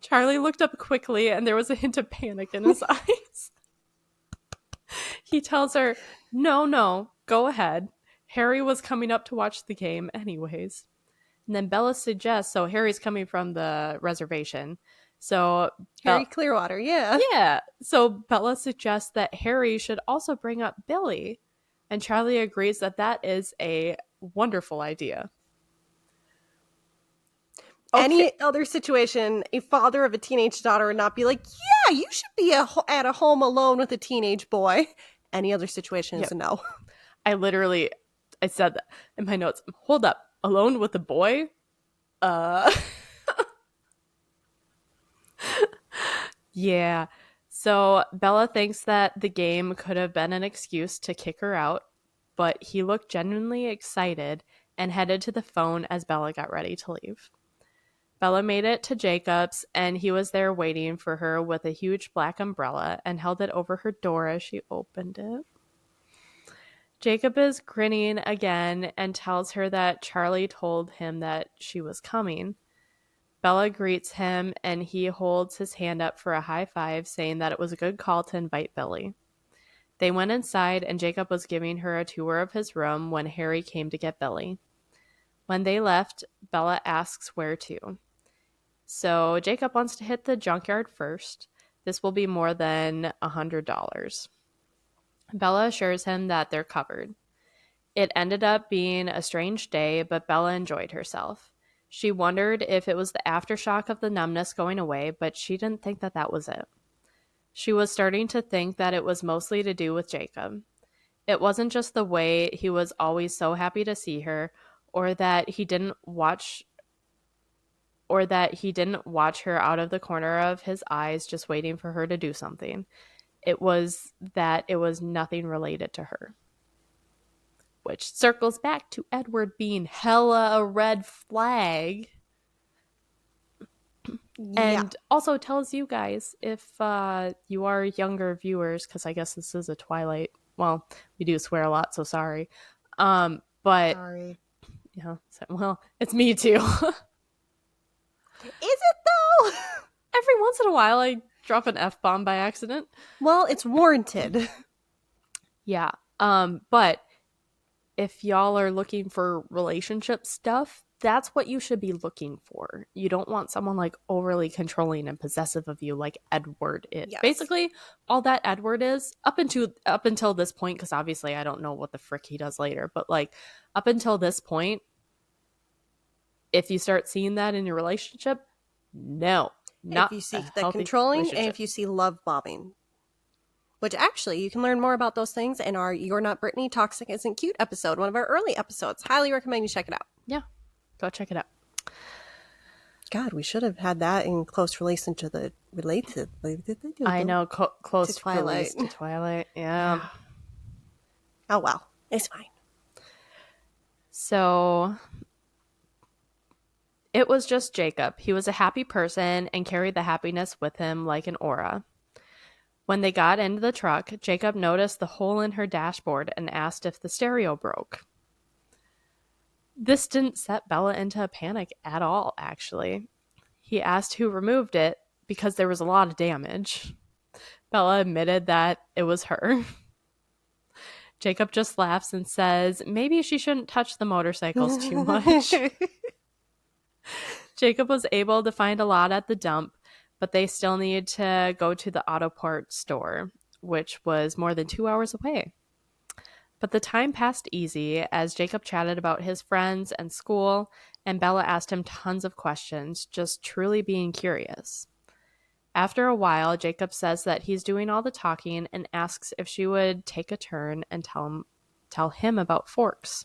Charlie looked up quickly and there was a hint of panic in his eyes. He tells her, no, go ahead. Harry was coming up to watch the game anyways. And then Bella suggests, so Harry's coming from the reservation. So Harry Clearwater, yeah. yeah. So Bella suggests that Harry should also bring up Billy. And Charlie agrees that that is a wonderful idea. Okay. Any other situation, a father of a teenage daughter would not be like, yeah, you should be at a home alone with a teenage boy. Any other situation is a no. I said that in my notes. Hold up. Alone with a boy? Uh. Yeah. So Bella thinks that the game could have been an excuse to kick her out, but he looked genuinely excited and headed to the phone as Bella got ready to leave. Bella made it to Jacob's, and he was there waiting for her with a huge black umbrella and held it over her door as she opened it. Jacob is grinning again and tells her that Charlie told him that she was coming. Bella greets him, and he holds his hand up for a high five, saying that it was a good call to invite Billy. They went inside, and Jacob was giving her a tour of his room when Harry came to get Billy. When they left, Bella asks where to. So Jacob wants to hit the junkyard first. This will be more than $100. Bella assures him that they're covered. It ended up being a strange day, but Bella enjoyed herself. She wondered if it was the aftershock of the numbness going away, but she didn't think that that was it. She was starting to think that it was mostly to do with Jacob. It wasn't just the way he was always so happy to see her, or that he didn't watch her out of the corner of his eyes just waiting for her to do something. It was that it was nothing related to her. Which circles back to Edward being hella a red flag. Yeah. And also tells you guys, if you are younger viewers, because I guess this is a Twilight. Well, we do swear a lot, so sorry. But Sorry. yeah, well, it's me too. Is it though? Every once in a while, I drop an F-bomb by accident. Well, it's warranted. Yeah. But if y'all are looking for relationship stuff, that's what you should be looking for. You don't want someone like overly controlling and possessive of you like Edward is. Yes. Basically, all that Edward is up until this point, because obviously I don't know what the frick he does later, but like up until this point, if you start seeing that in your relationship, no, not if you see a the healthy controlling and relationship. if you see love bombing. Which actually, you can learn more about those things in our You're Not Brittany, Toxic Isn't Cute episode, one of our early episodes. Highly recommend you check it out. Yeah, go check it out. God, we should have had that in close relation to the I know, close to Twilight. to Twilight. Yeah. Oh well, it's fine. So it was just Jacob. He was a happy person and carried the happiness with him like an aura. When they got into the truck, Jacob noticed the hole in her dashboard and asked if the stereo broke. This didn't set Bella into a panic at all, actually. He asked who removed it because there was a lot of damage. Bella admitted that it was her. Jacob just laughs and says maybe she shouldn't touch the motorcycles too much. Jacob was able to find a lot at the dump, but they still needed to go to the auto parts store, which was more than 2 hours away. But the time passed easy as Jacob chatted about his friends and school, and Bella asked him tons of questions, just truly being curious. After a while, Jacob says that he's doing all the talking and asks if she would take a turn and tell him about Forks.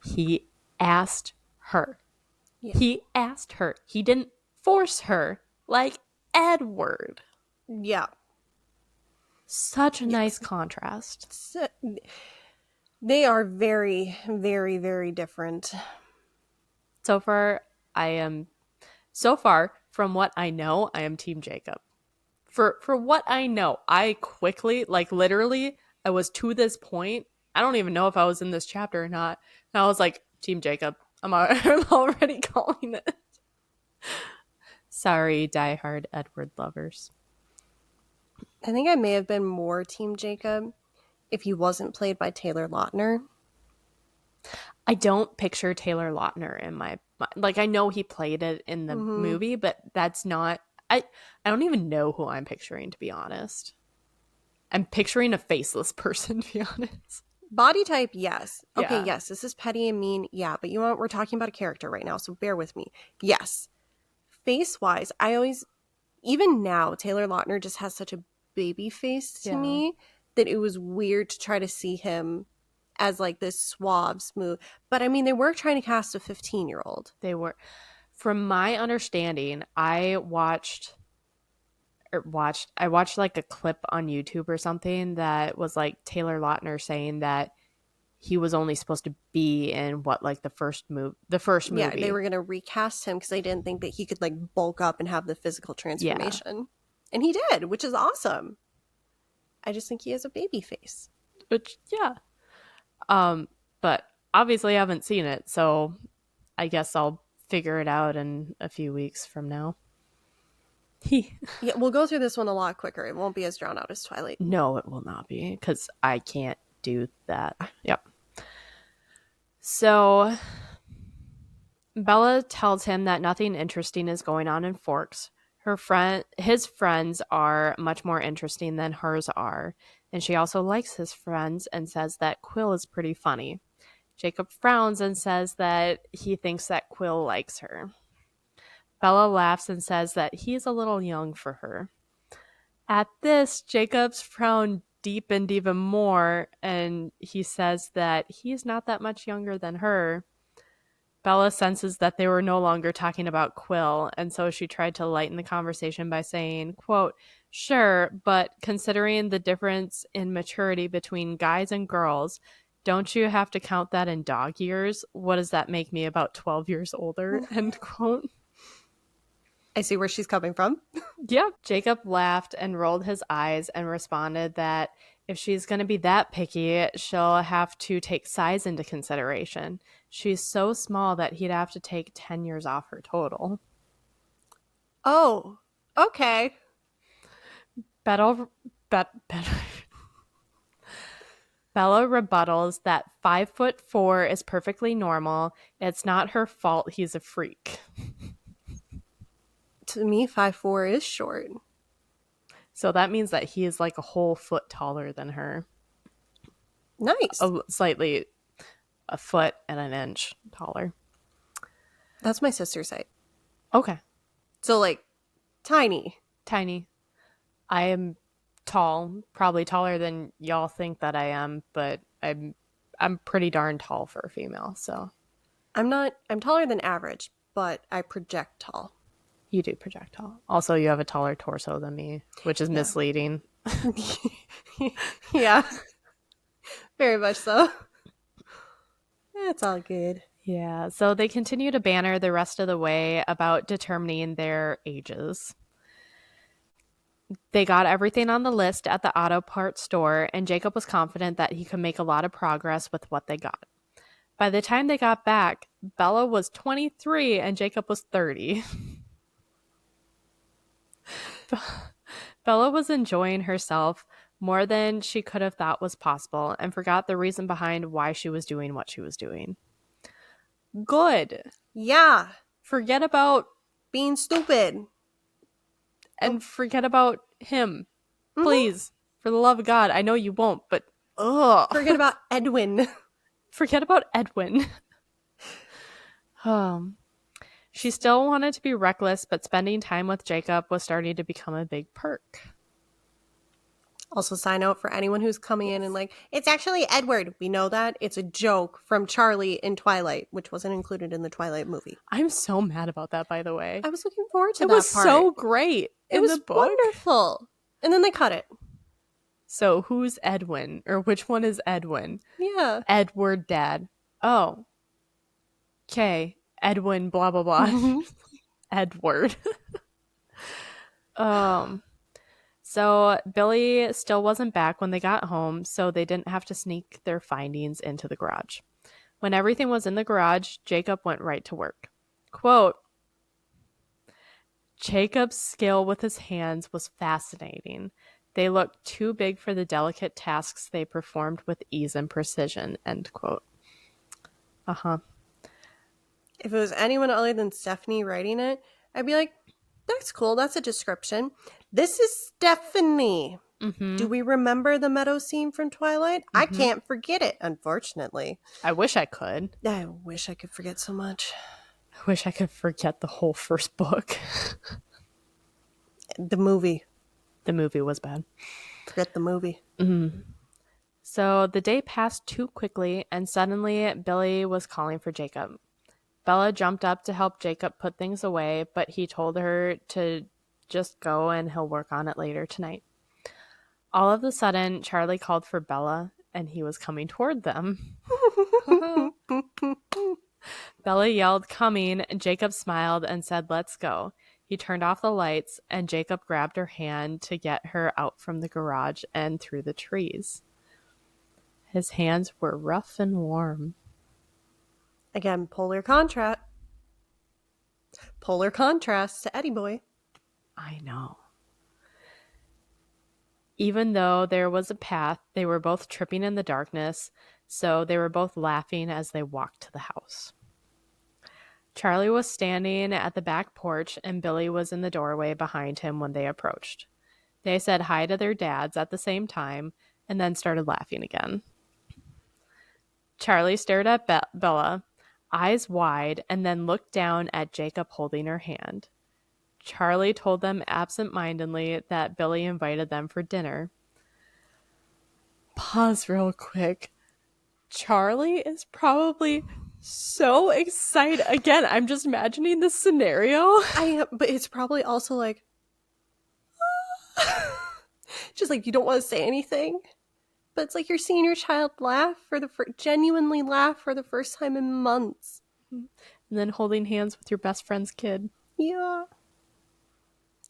He asked her. Yeah. He asked her. He didn't force her like Edward. Yeah. Such a nice contrast. So, they are very, very, very different. So far, from what I know, I am Team Jacob. For what I know, I quickly, like literally, I was to this point. I don't even know if I was in this chapter or not. And I was like, Team Jacob. I'm already calling it. Sorry, diehard Edward lovers. I think I may have been more Team Jacob if he wasn't played by Taylor Lautner. I don't picture Taylor Lautner in my mind. Like, I know he played it in the movie, but that's not. I don't even know who I'm picturing, to be honest. I'm picturing a faceless person, to be honest. Body type, yes. Okay, Yeah. yes, this is petty and mean. Yeah, but you know what? We're talking about a character right now, so bear with me. Yes. Face-wise, I always, even now, Taylor Lautner just has such a baby face to me that it was weird to try to see him as like this suave, smooth. But I mean, they were trying to cast a 15-year-old. They were. From my understanding, I watched like a clip on YouTube or something that was like Taylor Lautner saying that he was only supposed to be in like the first movie. Yeah, they were going to recast him because they didn't think that he could like bulk up and have the physical transformation. Yeah. And he did, which is awesome. I just think he has a baby face. Which, yeah. But obviously I haven't seen it, so I guess I'll figure it out in a few weeks from now. Yeah, we'll go through this one a lot quicker. It won't be as drawn out as Twilight. No, it will not be, because I can't do that. Yep. So Bella tells him that nothing interesting is going on in Forks. His friends are much more interesting than hers are, and she also likes his friends and says that Quill is pretty funny. Jacob frowns and says that he thinks that Quill likes her. Bella laughs and says that he's a little young for her. At this, Jacob's frown deepened even more, and he says that he's not that much younger than her. Bella senses that they were no longer talking about Quill, and so she tried to lighten the conversation by saying, quote, "Sure, but considering the difference in maturity between guys and girls, don't you have to count that in dog years? What does that make me, about 12 years older?" End quote. I see where she's coming from. Yep. Jacob laughed and rolled his eyes and responded that if she's going to be that picky, she'll have to take size into consideration. She's so small that he'd have to take 10 years off her total. Oh, okay. Bella rebuttals that 5'4" is perfectly normal. It's not her fault he's a freak. To me, 5'4" is short. So that means that he is like a whole foot taller than her. Nice. Slightly a foot and an inch taller. That's my sister's height. Okay. So like tiny. Tiny. I am tall, probably taller than y'all think that I am, but I'm pretty darn tall for a female, so. I'm taller than average, but I project tall. You do project tall. Also, you have a taller torso than me, which is misleading. Yeah. Very much so. It's all good. Yeah, so they continue to banter the rest of the way about determining their ages. They got everything on the list at the auto parts store, and Jacob was confident that he could make a lot of progress with what they got. By the time they got back, Bella was 23 and Jacob was 30. Bella was enjoying herself more than she could have thought was possible and forgot the reason behind why she was doing what she was doing. Good. Yeah. Forget about being stupid. And forget about him. Please. For the love of God. I know you won't, but ugh. Forget about Edwin. Forget about Edwin. She still wanted to be reckless, but spending time with Jacob was starting to become a big perk. Also, side note for anyone who's coming in and like, it's actually Edward. We know that. It's a joke from Charlie in Twilight, which wasn't included in the Twilight movie. I'm so mad about that, by the way. I was looking forward to that part. It was part. so great. It was wonderful. And then they cut it. So who's Edwin? Or which one is Edwin? Yeah. Edward Dad. Oh. Okay. Edwin, blah, blah, blah. Edward. So Billy still wasn't back when they got home, so they didn't have to sneak their findings into the garage. When everything was in the garage, Jacob went right to work. Quote, "Jacob's skill with his hands was fascinating. They looked too big for the delicate tasks they performed with ease and precision, end quote. Uh-huh. If it was anyone other than Stephanie writing it, I'd be like, that's cool. That's a description. This is Stephanie. Mm-hmm. Do we remember the meadow scene from Twilight? I Mm-hmm. can't forget it, unfortunately. I wish I could. I wish I could forget so much. I wish I could forget the whole first book. The movie. The movie was bad. Forget the movie. Mm-hmm. So the day passed too quickly, and suddenly Billy was calling for Jacob. Bella jumped up to help Jacob put things away, but he told her to just go and he'll work on it later tonight. All of a sudden, Charlie called for Bella, and he was coming toward them. Bella yelled, "Coming," and Jacob smiled and said, "Let's go." He turned off the lights, and Jacob grabbed her hand to get her out from the garage and through the trees. His hands were rough and warm. Again, polar contrast. Polar contrast to Eddie Boy. I know. Even though there was a path, they were both tripping in the darkness, so they were both laughing as they walked to the house. Charlie was standing at the back porch, and Billy was in the doorway behind him when they approached. They said hi to their dads at the same time, and then started laughing again. Charlie stared at Bella, eyes wide, and then looked down at Jacob holding her hand. Charlie told them absent-mindedly that Billy invited them for dinner. Pause real quick. Charlie is probably so excited. Again, I'm just imagining this scenario. But it's probably also like, just like you don't want to say anything, but it's like you're seeing your child laugh genuinely laugh for the first time in months, and then holding hands with your best friend's kid. Yeah.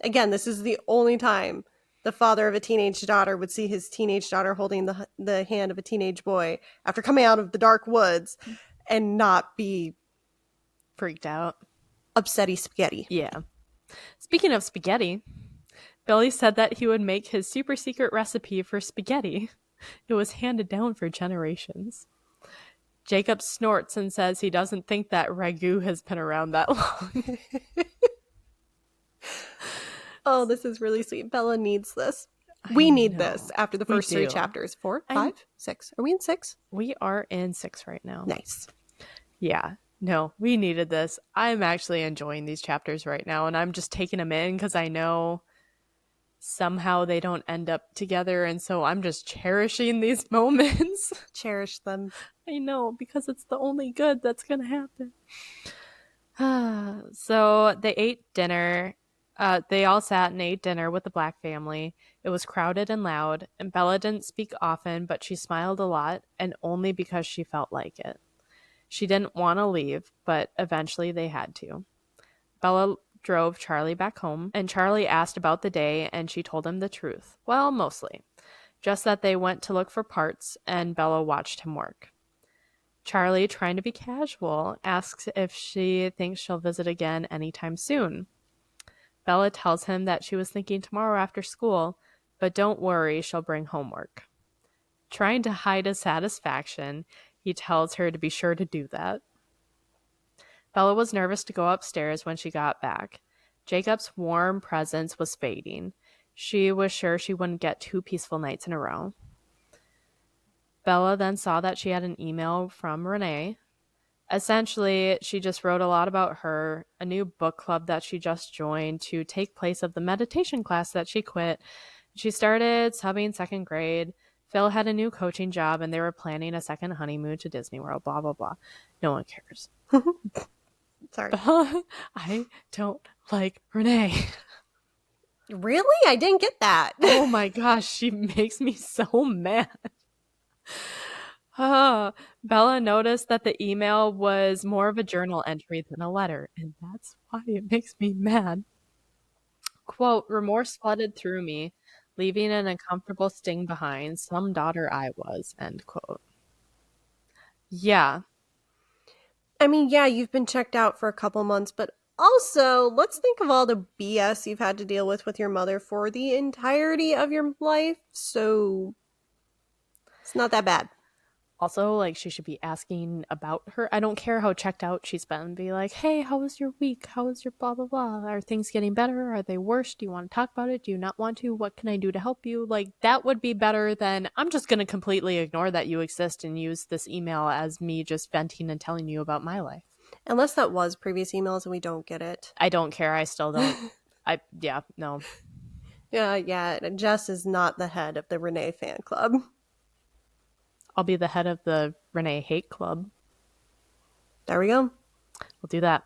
Again, this is the only time the father of a teenage daughter would see his teenage daughter holding the hand of a teenage boy after coming out of the dark woods and not be freaked out. Upsetty spaghetti. Yeah. Speaking of spaghetti, Billy said that he would make his super secret recipe for spaghetti. It was handed down for generations. Jacob snorts and says he doesn't think that ragu has been around that long. Oh, this is really sweet. Bella needs this. We need this after the first 3 chapters. 4, 5, 6. Are we in 6? We are in 6 right now. Nice. Yeah. No, we needed this. I'm actually enjoying these chapters right now, and I'm just taking them in because I know somehow they don't end up together, and so I'm just cherishing these moments. Cherish them. I know, because it's the only good that's going to happen. So they ate dinner. They all sat and ate dinner with the Black family. It was crowded and loud, and Bella didn't speak often, but she smiled a lot, and only because she felt like it. She didn't want to leave, but eventually they had to. Bella drove Charlie back home, and Charlie asked about the day, and she told him the truth. Well, mostly. Just that they went to look for parts, and Bella watched him work. Charlie, trying to be casual, asks if she thinks she'll visit again anytime soon. Bella tells him that she was thinking tomorrow after school, but don't worry, she'll bring homework. Trying to hide his satisfaction, he tells her to be sure to do that. Bella was nervous to go upstairs when she got back. Jacob's warm presence was fading. She was sure she wouldn't get 2 peaceful nights in a row. Bella then saw that she had an email from Renee. Essentially, she just wrote a lot about her, a new book club that she just joined to take place of the meditation class that she quit. She started subbing 2nd grade. Phil had a new coaching job, and they were planning a second honeymoon to Disney World, blah, blah, blah. No one cares. Sorry. I don't like Renee. Really? I didn't get that. Oh my gosh, she makes me so mad. Bella noticed that the email was more of a journal entry than a letter, and that's why it makes me mad. Quote, remorse flooded through me, leaving an uncomfortable sting behind. Some daughter I was, end quote. Yeah. I mean, yeah, you've been checked out for a couple months, but Also, let's think of all the BS you've had to deal with your mother for the entirety of your life. So it's not that bad. Also, like, she should be asking about her. I don't care how checked out she's been. Be like, hey, how was your week? How was your blah, blah, blah? Are things getting better? Are they worse? Do you want to talk about it? Do you not want to? What can I do to help you? Like, that would be better than I'm just going to completely ignore that you exist and use this email as me just venting and telling you about my life. Unless that was previous emails and we don't get it. I don't care. I still don't. Yeah, no. Yeah, Jess is not the head of the Renee fan club. I'll be the head of the Renee Hate Club. There we go. We'll do that.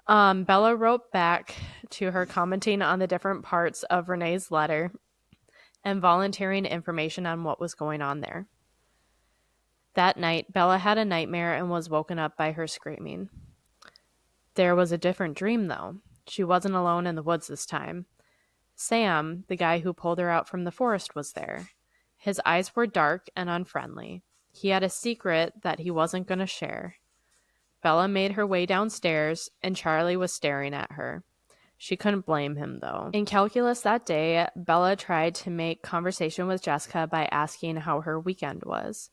Bella wrote back to her commenting on the different parts of Renee's letter and volunteering information on what was going on there. That night, Bella had a nightmare and was woken up by her screaming. There was a different dream, though. She wasn't alone in the woods this time. Sam, the guy who pulled her out from the forest, was there. His eyes were dark and unfriendly. He had a secret that he wasn't going to share. Bella made her way downstairs, and Charlie was staring at her. She couldn't blame him, though. In calculus that day, Bella tried to make conversation with Jessica by asking how her weekend was.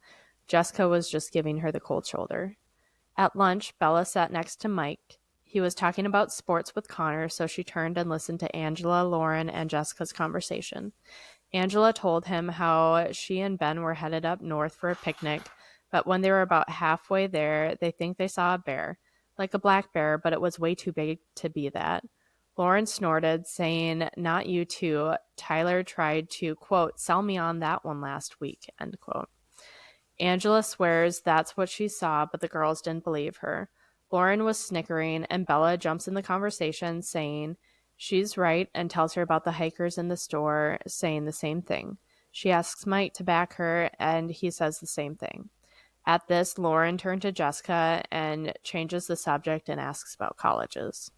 Jessica was just giving her the cold shoulder. At lunch, Bella sat next to Mike. He was talking about sports with Connor, so she turned and listened to Angela, Lauren, and Jessica's conversation. Angela told him how she and Ben were headed up north for a picnic, but when they were about halfway there, they think they saw a bear. Like a black bear, but it was way too big to be that. Lauren snorted, saying, "Not you two. Tyler tried to, quote, sell me on that one last week," end quote. Angela swears that's what she saw, but the girls didn't believe her. Lauren was snickering, and Bella jumps in the conversation, saying she's right, and tells her about the hikers in the store, saying the same thing. She asks Mike to back her, and he says the same thing. At this, Lauren turned to Jessica and changes the subject and asks about colleges.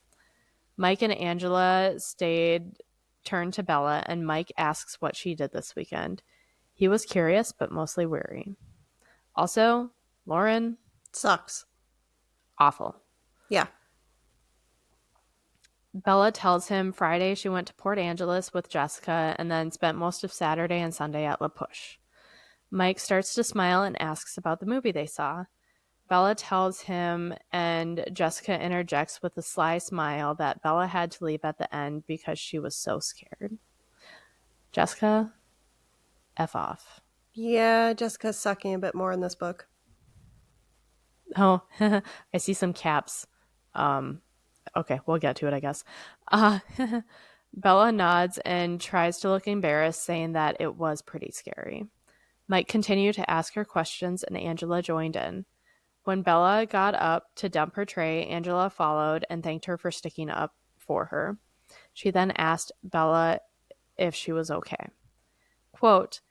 Mike and Angela turned to Bella, and Mike asks what she did this weekend. He was curious, but mostly weary. Also, Lauren, Sucks. awful. Yeah. Bella tells him Friday she went to Port Angeles with Jessica and then spent most of Saturday and Sunday at La Push. Mike starts to smile and asks about the movie they saw. Bella tells him, and Jessica interjects with a sly smile that Bella had to leave at the end because she was so scared. Jessica, F off. Yeah, Jessica's sucking a bit more in this book. Oh, I see some caps. Okay, we'll get to it, I guess. Bella nods and tries to look embarrassed, saying that it was pretty scary. Mike continued to ask her questions, and Angela joined in. When Bella got up to dump her tray, Angela followed and thanked her for sticking up for her. She then asked Bella if she was okay. Quote,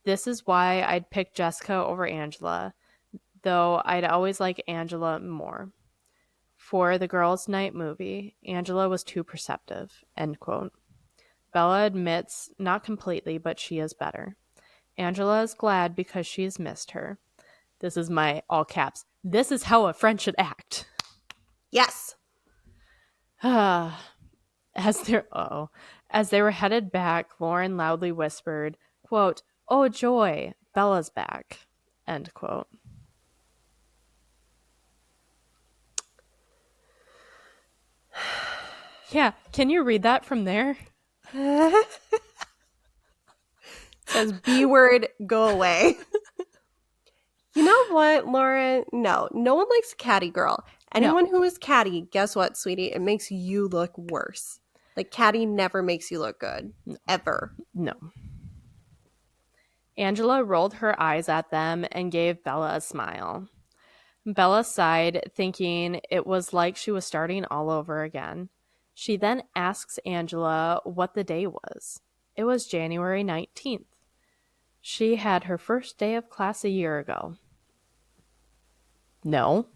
"This is why I'd pick Jessica over Angela, though I'd always like Angela more. For the girls' night movie, Angela was too perceptive," end quote. Bella admits, not completely, but she is better. Angela is glad because she's missed her. This is my all caps. This is how a friend should act. Yes. As they were headed back, Lauren loudly whispered, quote, "Oh joy, Bella's back," end quote. Yeah, can you read that from there? Says B word, go away. You know what, Lauren? No one likes a catty girl. Anyone who is catty, guess what, sweetie? It makes you look worse. Like, catty never makes you look good. No. Ever. No. Angela rolled her eyes at them and gave Bella a smile. Bella sighed, thinking it was like she was starting all over again. She then asks Angela what the day was. It was January 19th. She had her first day of class a year ago. No,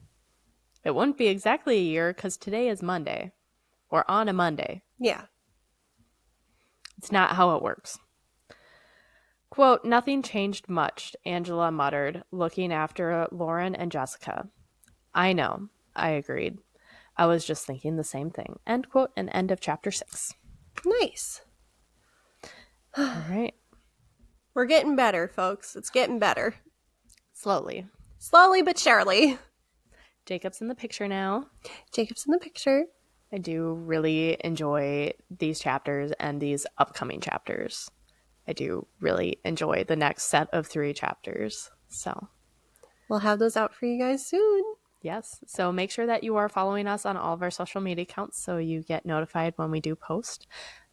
it wouldn't be exactly a year because today is Monday. Or on a Monday. Yeah. It's not how it works. Quote, "Nothing changed much," Angela muttered, looking after Lauren and Jessica. "I know," I agreed. I was just thinking the same thing. End quote and end of chapter 6. Nice. All right. We're getting better, folks. It's getting better. Slowly. Slowly but surely. Jacob's in the picture now. Jacob's in the picture. I do really enjoy these chapters and these upcoming chapters. I do really enjoy the next set of 3 chapters. So we'll have those out for you guys soon. Yes. So make sure that you are following us on all of our social media accounts so you get notified when we do post.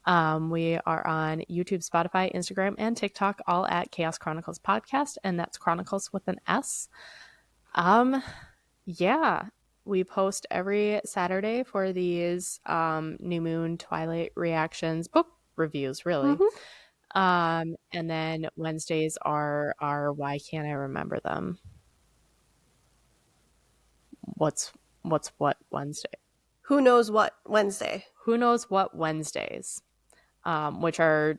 We are on YouTube, Spotify, Instagram, and TikTok, all at Chaos Chronicles Podcast, and that's Chronicles with an S. Yeah, we post every Saturday for these new moon, twilight reactions, book reviews, really. And then Wednesdays are our why can't I remember them? What's what Wednesday? Who knows what Wednesday? Who knows what Wednesdays? Which are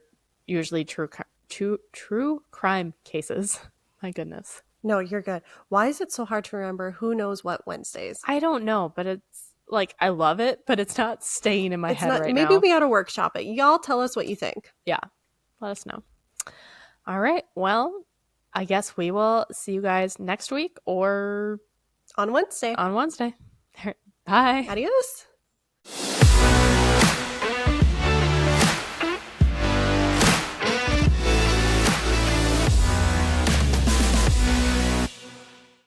usually true crime cases. My goodness. No, you're good. Why is it so hard to remember who knows what Wednesdays? I don't know, but it's like I love it, but it's not staying in my head right now. Maybe we ought to workshop it. Y'all tell us what you think. Yeah, let us know. All right. Well, I guess we will see you guys next week or on Wednesday. On Wednesday. Bye. Adios.